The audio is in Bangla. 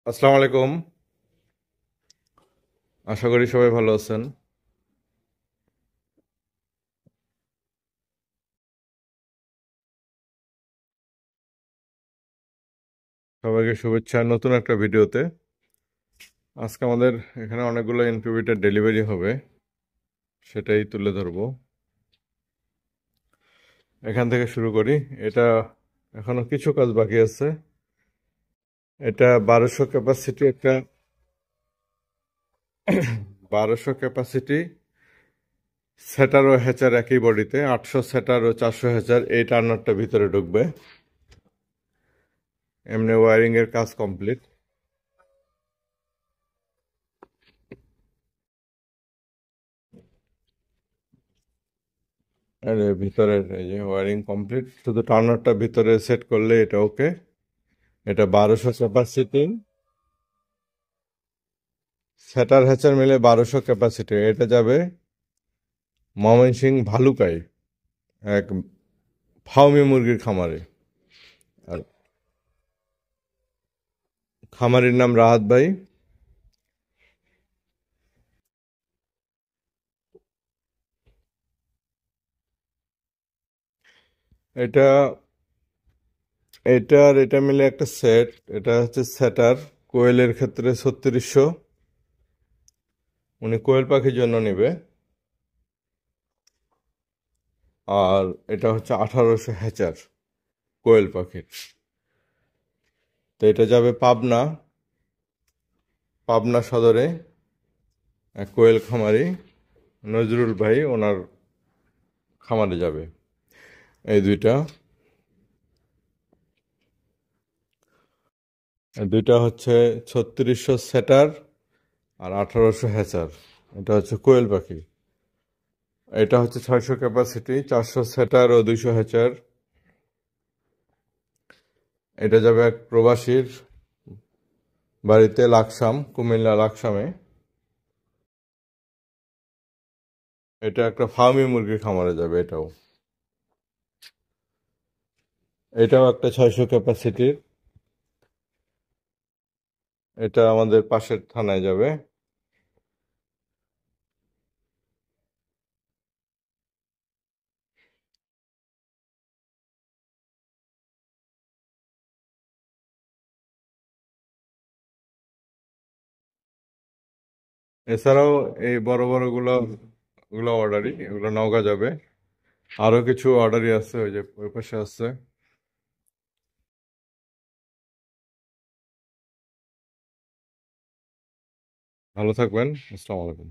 আসসালামু আলাইকুম। আশা করি সবাই ভালো আছেন। সবাইকে শুভেচ্ছা নতুন একটা ভিডিওতে। আজকে আমাদের এখানে অনেকগুলো ইনকিউবেটর ডেলিভারি হবে, সেটাই তুলে ধরবো। এখান থেকে শুরু করি। এটা এখনো কিছু কাজ বাকি আছে। এটা 1200 ক্যাপাসিটি সেটার ও হ্যাচার একই বডিতে, 800 সেটার ও 400 হ্যাচার এই টার্নারটা ভিতরে ঢুকবে। এমনি ওয়ারিং এর কাজ কমপ্লিট। আর এর ভিতরের এই যে ওয়ারিং কমপ্লিট, শুধু টার্নারটা ভিতরে সেট করলে এটা ওকে। এটা 1200 ক্যাপাসিটি, সেটার হ্যাচার মিলে 1200 ক্যাপাসিটি। এটা যাবে ময়মনসিংহ ভালুকায় এক ফার্মি মুরগির খামারে। আর খামারির নাম রাহাত ভাই। এটা এটা মিলে একটা সেট। এটা হচ্ছে সেটার, কোয়েলের ক্ষেত্রে 3600, উনি কোয়েল পাখির জন্য নেবে। আর এটা হচ্ছে 1800 হ্যাচার কোয়েল পাখির। তো এটা যাবে পাবনা, পাবনা সদরে এক কোয়েল খামারি নজরুল ভাই, ওনার খামারে যাবে এই দুইটা। এই দুইটা হচ্ছে 3600 সেটার আর 1800 হ্যাচার। এটা হচ্ছে কোয়েল পাখি। এটা হচ্ছে 600 ক্যাপাসিটি, 400 সেটার ও 200 হ্যাচার। এটা যাবে এক প্রবাসীর বাড়িতে, লাকসাম, কুমিল্লা লাকসামে। এটা একটা ফার্মি মুরগির খামারে যাবে এটাও। এটাও একটা 600 ক্যাপাসিটির। এটা আমাদের পাশের থানায় যাবে। এছাড়াও এই বড় বড় গুলো, ওগুলো অর্ডারই, এগুলো নওগাঁ যাবে। আরো কিছু অর্ডারই আছে, ওই যে ওই পাশে আছে। ভালো থাকবেন। আসসালামু আলাইকুম।